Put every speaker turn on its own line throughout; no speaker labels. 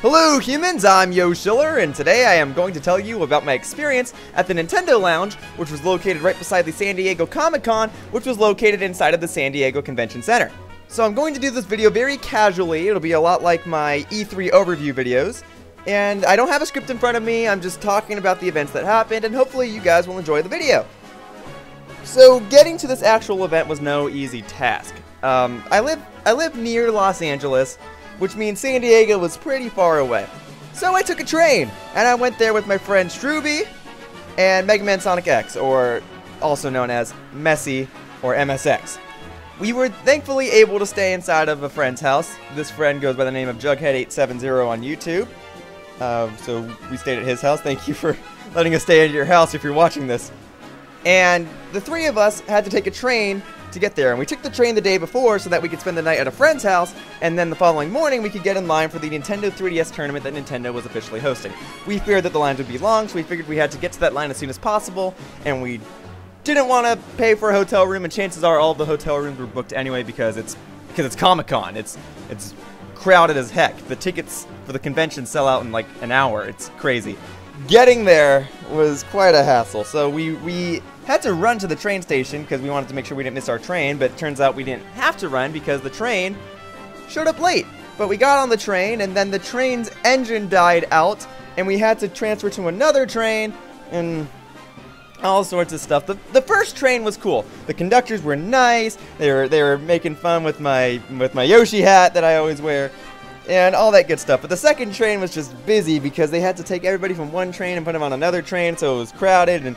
Hello humans, I'm Yoshiller, and today I am going to tell you about my experience at the Nintendo Lounge, which was located right beside the San Diego Comic-Con, which was located inside of the San Diego Convention Center. So I'm going to do this video very casually. It'll be a lot like my E3 overview videos, and I don't have a script in front of me. I'm just talking about the events that happened, and hopefully you guys will enjoy the video. So getting to this actual event was no easy task. I live near Los Angeles, which means San Diego was pretty far away. So I took a train, and I went there with my friend Shrooby and MegamanSonicX, or also known as Messy or MSX. We were thankfully able to stay inside of a friend's house. This friend goes by the name of Jughead870 on YouTube. So we stayed at his house. Thank you for letting us stay at your house if you're watching this. And the three of us had to take a train to get there, and we took the train the day before so that we could spend the night at a friend's house, and then the following morning we could get in line for the Nintendo 3DS tournament that Nintendo was officially hosting. We feared that the lines would be long, so we figured we had to get to that line as soon as possible, and we didn't want to pay for a hotel room, and chances are all the hotel rooms were booked anyway because it's Comic-Con. It's crowded as heck. The tickets for the convention sell out in like an hour. It's crazy. Getting there was quite a hassle, so we had to run to the train station because we wanted to make sure we didn't miss our train, but it turns out we didn't have to run because the train showed up late. But we got on the train, and then the train's engine died out, and we had to transfer to another train, and all sorts of stuff. The first train was cool. The conductors were nice. They were making fun with my Yoshi hat that I always wear, and all that good stuff. But the second train was just busy because they had to take everybody from one train and put them on another train, so it was crowded, and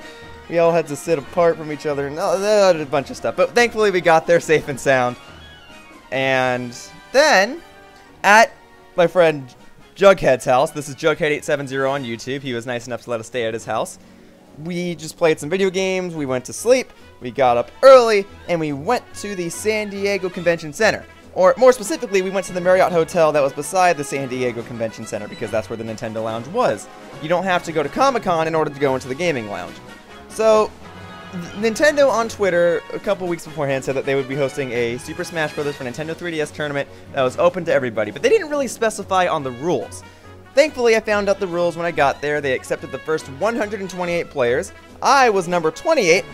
we all had to sit apart from each other, and a bunch of stuff. But thankfully we got there safe and sound. And then, at my friend Jughead's house, this is Jughead870 on YouTube, he was nice enough to let us stay at his house. We just played some video games, we went to sleep, we got up early, and we went to the San Diego Convention Center. Or more specifically, we went to the Marriott hotel that was beside the San Diego Convention Center because that's where the Nintendo Lounge was. You don't have to go to Comic-Con in order to go into the gaming lounge. So, Nintendo on Twitter a couple weeks beforehand said that they would be hosting a Super Smash Bros. For Nintendo 3DS tournament that was open to everybody, but they didn't really specify on the rules. Thankfully, I found out the rules when I got there. They accepted the first 128 players. I was number 28,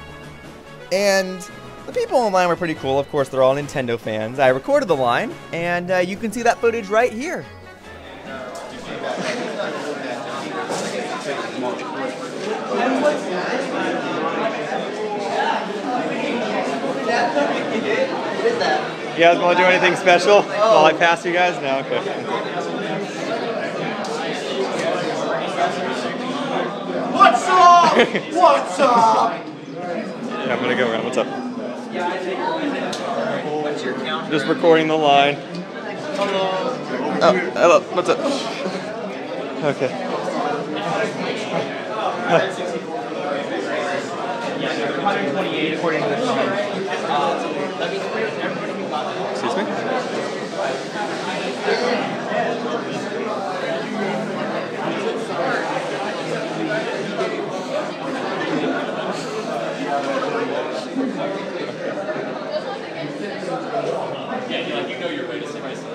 and the people online were pretty cool. Of course, they're all Nintendo fans. I recorded the line, and you can see that footage right here. You guys want to do anything special while I pass you guys? No? Okay.
What's up? What's up?
Yeah, I'm going to go around. What's up?
What's your count?
Just recording the line.
Hello.
Oh, hello. What's up? Okay. Excuse me?
You know your way to say myself.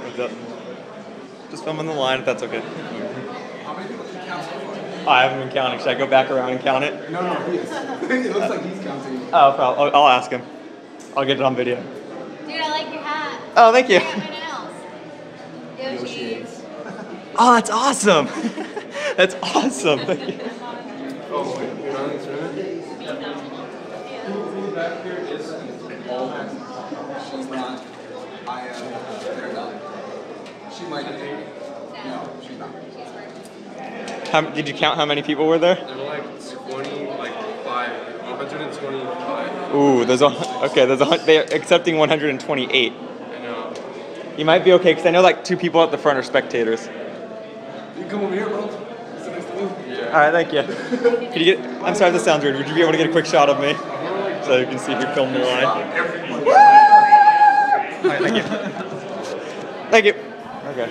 What's up? Just filming the line if that's okay.
How many people can you count so far?
I haven't been counting. Should I go back around and count it?
No, he is. It looks like he's counting.
Oh, I'll ask him. I'll get it on video.
Dude, I like your hat.
Oh, thank you.
Yoshi.
Oh, that's awesome. That's awesome. Thank you.
Oh, wait. You're not in this room? Back here is all she's not. They're not. She might be. No, she's not.
Did you count how many people were there?
There were like 125.
Ooh, they're accepting 128.
I know.
You might be okay, because I know like 2 people at the front are spectators.
You can come over here, bro. Sit next to me.
Yeah.
Alright, thank you. Could you get, I'm sorry if this sounds weird, would you be able to get a quick shot of me? So you can see if you're filming the line. Alright, thank you. Thank you. Okay.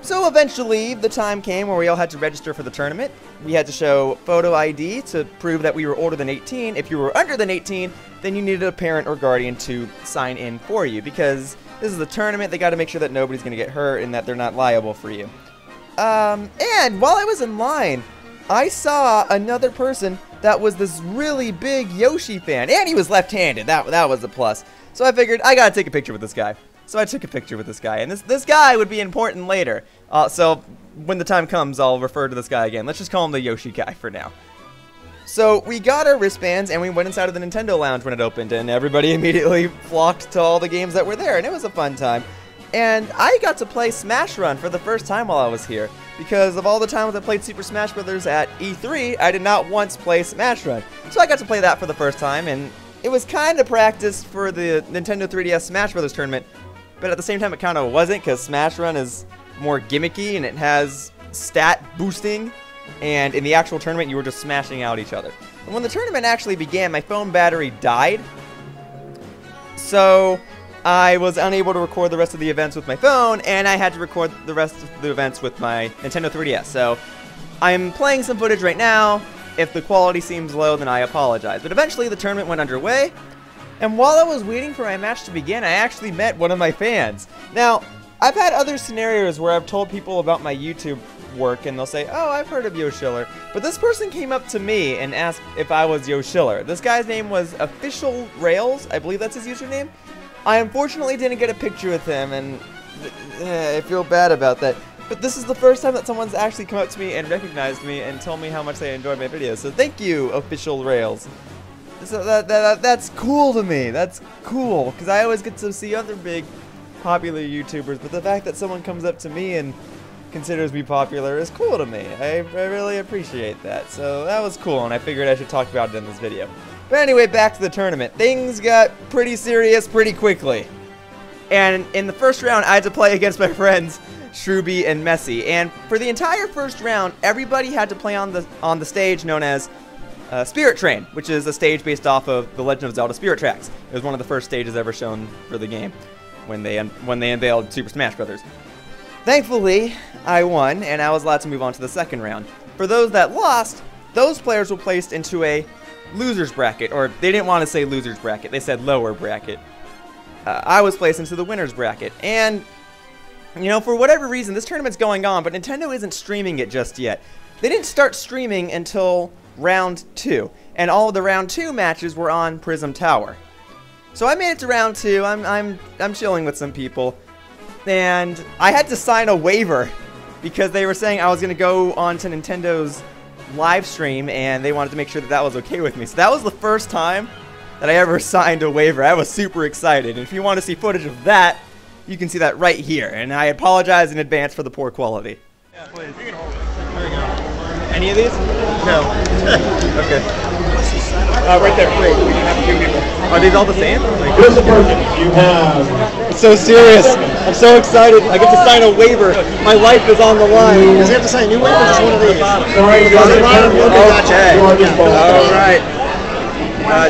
So eventually, the time came where we all had to register for the tournament. We had to show photo ID to prove that we were older than 18. If you were under than 18, then you needed a parent or guardian to sign in for you, because this is a tournament. They got to make sure that nobody's going to get hurt and that they're not liable for you. And while I was in line, I saw another person that was this really big Yoshi fan, and he was left-handed. That was a plus. So I figured I got to take a picture with this guy. So I took a picture with this guy, and this guy would be important later. So when the time comes, I'll refer to this guy again. Let's just call him the Yoshi guy for now. So we got our wristbands, and we went inside of the Nintendo Lounge when it opened, and everybody immediately flocked to all the games that were there, and it was a fun time. And I got to play Smash Run for the first time while I was here, because of all the times I played Super Smash Bros. At E3, I did not once play Smash Run. So I got to play that for the first time, and it was kind of practice for the Nintendo 3DS Smash Bros. Tournament, but at the same time it kind of wasn't, because Smash Run is more gimmicky, and it has stat boosting, and in the actual tournament you were just smashing out each other. And when the tournament actually began, my phone battery died, so I was unable to record the rest of the events with my phone, and I had to record the rest of the events with my Nintendo 3DS. So I'm playing some footage right now. If the quality seems low, then I apologize. But eventually the tournament went underway, and while I was waiting for my match to begin, I actually met one of my fans. Now, I've had other scenarios where I've told people about my YouTube work, and they'll say, oh, I've heard of Yoshiller. But this person came up to me and asked if I was Yoshiller. This guy's name was Official Rails. I believe that's his username. I unfortunately didn't get a picture with him, and I feel bad about that. But this is the first time that someone's actually come up to me and recognized me and told me how much they enjoyed my videos. So thank you, Official Rails. So that's cool to me. That's cool, because I always get to see other big, popular YouTubers. But the fact that someone comes up to me and considers me popular is cool to me. I really appreciate that. So that was cool, and I figured I should talk about it in this video. But anyway, back to the tournament. Things got pretty serious pretty quickly. And in the first round, I had to play against my friends Shrooby and Messy. And for the entire first round, everybody had to play on the stage known as Spirit Train, which is a stage based off of The Legend of Zelda Spirit Tracks. It was one of the first stages ever shown for the game when they unveiled Super Smash Bros. Thankfully, I won, and I was allowed to move on to the second round. For those that lost, those players were placed into a loser's bracket, or they didn't want to say loser's bracket, they said lower bracket. I was placed into the winner's bracket, and you know, for whatever reason, this tournament's going on, but Nintendo isn't streaming it just yet. They didn't start streaming until round 2, and all of the round 2 matches were on Prism Tower. So I made it to round 2. I'm chilling with some people, and I had to sign a waiver because they were saying I was going to go on to Nintendo's live stream, and they wanted to make sure that that was okay with me. So that was the first time that I ever signed a waiver. I was super excited, and if you want to see footage of that, you can see that right here, and I apologize in advance for the poor quality.
Yeah, please. There you go.
Any of these?
No.
Okay.
Right there, please. We can have a few people.
Are these all the same?
You have.
It's so serious. I'm so excited. I get to sign a waiver. My life is on the line.
Does he have to sign a new waiver or just one of these?
Okay. All right.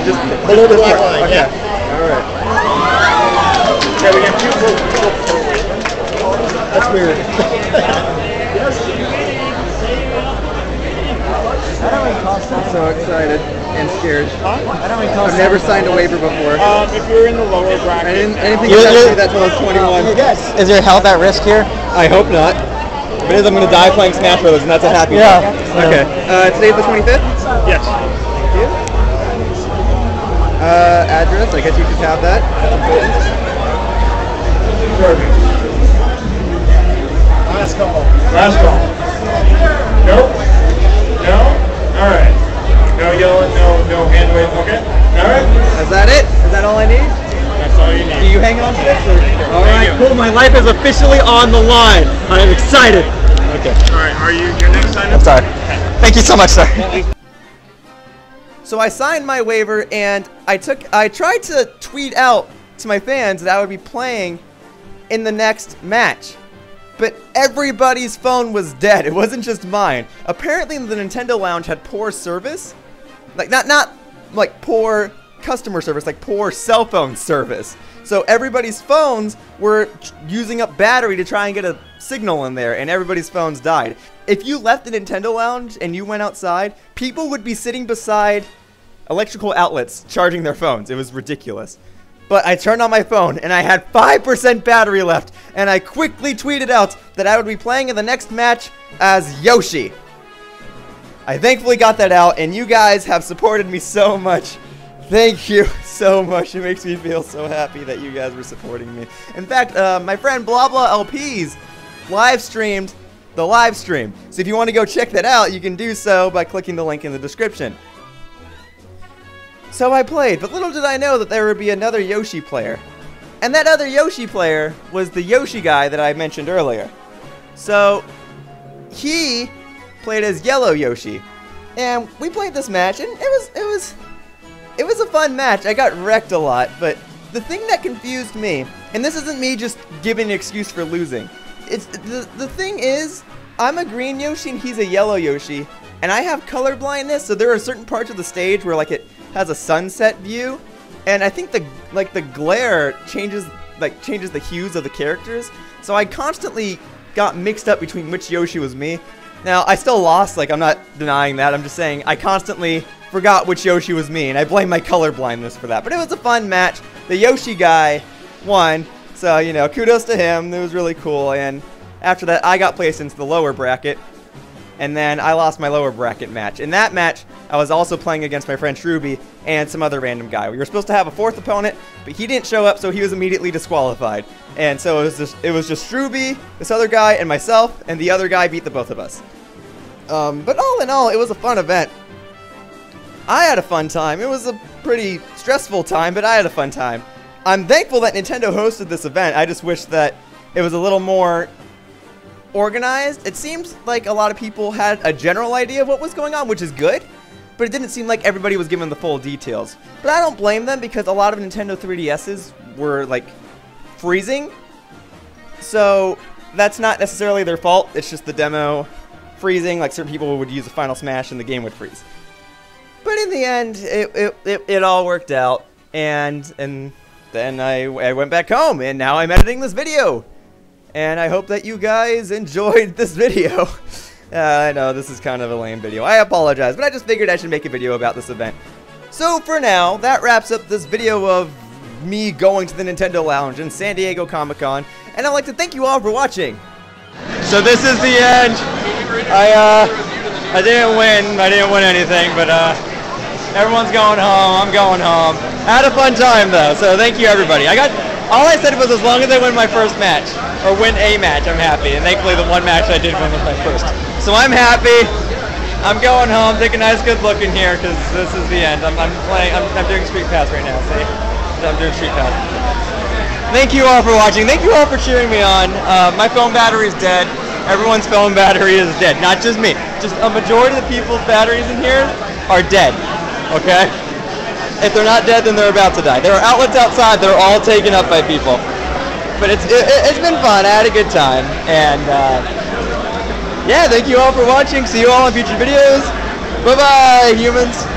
Just
below the black line.
Okay.
Yeah.
All right.
Okay, we got 2
That's weird.
I'm so excited and scared. I've never signed a waiver before.
If you're in the lower bracket,
I didn't think I had to do that till I was 21.
Is your health at risk here?
I hope not. If it is, I'm going to die playing Smash Bros. And that's a happy
Yeah.
day. Okay. Today's the 25th?
yes.
Thank you. Address, I guess you just have that.
Last call. Last call. Nope. No? Alright. No yelling, no hand wave. Okay. Alright.
Is that it? Is that all I need?
That's all you
Do
need.
you hang on to this? Alright,
you.
cool. My life is officially on the line. I am excited. Okay.
Alright, are you your next sign up?
Sorry. Thank you so much, sir.
So I signed my waiver, and I tried to tweet out to my fans that I would be playing in the next match. But everybody's phone was dead. It wasn't just mine. Apparently the Nintendo Lounge had poor service. Like not like poor customer service, like poor cell phone service. So everybody's phones were using up battery to try and get a signal in there and everybody's phones died. If you left the Nintendo Lounge and you went outside, people would be sitting beside electrical outlets charging their phones. It was ridiculous. But I turned on my phone and I had 5% battery left, and I quickly tweeted out that I would be playing in the next match as Yoshi. I thankfully got that out, and you guys have supported me so much. Thank you so much. It makes me feel so happy that you guys were supporting me. In fact, my friend Blah Blah LPs live streamed the live stream. So if you want to go check that out, you can do so by clicking the link in the description. So I played, but little did I know that there would be another Yoshi player. And that other Yoshi player was the Yoshi guy that I mentioned earlier. So he played as Yellow Yoshi. And we played this match, and it was a fun match. I got wrecked a lot, but the thing that confused me, and this isn't me just giving an excuse for losing. It's the thing is, I'm a green Yoshi and he's a yellow Yoshi, and I have color blindness, so there are certain parts of the stage where like it has a sunset view, and I think the glare changes the hues of the characters. So I constantly got mixed up between which Yoshi was me. Now I still lost, like I'm not denying that. I'm just saying I constantly forgot which Yoshi was me, and I blame my color blindness for that. But it was a fun match. The Yoshi guy won, so you know, kudos to him. It was really cool. And after that, I got placed into the lower bracket. And then I lost my lower bracket match. In that match, I was also playing against my friend Shrooby and some other random guy. We were supposed to have a fourth opponent, but he didn't show up, so he was immediately disqualified. And so it was just Shrooby, this other guy, and myself, and the other guy beat the both of us. But all in all, it was a fun event. I had a fun time. It was a pretty stressful time, but I had a fun time. I'm thankful that Nintendo hosted this event. I just wish that it was a little more organized. It seems like a lot of people had a general idea of what was going on, which is good, but it didn't seem like everybody was given the full details. But I don't blame them, because a lot of Nintendo 3DSs were like freezing, so that's not necessarily their fault. It's just the demo freezing. Like certain people would use a Final Smash and the game would freeze. But in the end, it all worked out, and then I went back home, and now I'm editing this video. And I hope that you guys enjoyed this video. I know this is kind of a lame video. I apologize, but I just figured I should make a video about this event. So for now, that wraps up this video of me going to the Nintendo Lounge in San Diego Comic-Con. And I'd like to thank you all for watching.
So this is the end. I didn't win. I didn't win anything, but everyone's going home. I'm going home. I had a fun time though, so thank you everybody. All I said was as long as I win my first match, or win a match, I'm happy. And thankfully the one match I did win was my first. So I'm happy. I'm going home. Take a nice good look in here, because this is the end. I'm doing Street Pass right now, see? I'm doing Street Pass. Thank you all for watching. Thank you all for cheering me on. My phone battery is dead. Everyone's phone battery is dead. Not just me. Just a majority of the people's batteries in here are dead. Okay? If they're not dead, then they're about to die. There are outlets outside. They're all taken up by people. But it's been fun. I had a good time. And yeah, thank you all for watching. See you all in future videos. Bye-bye, humans.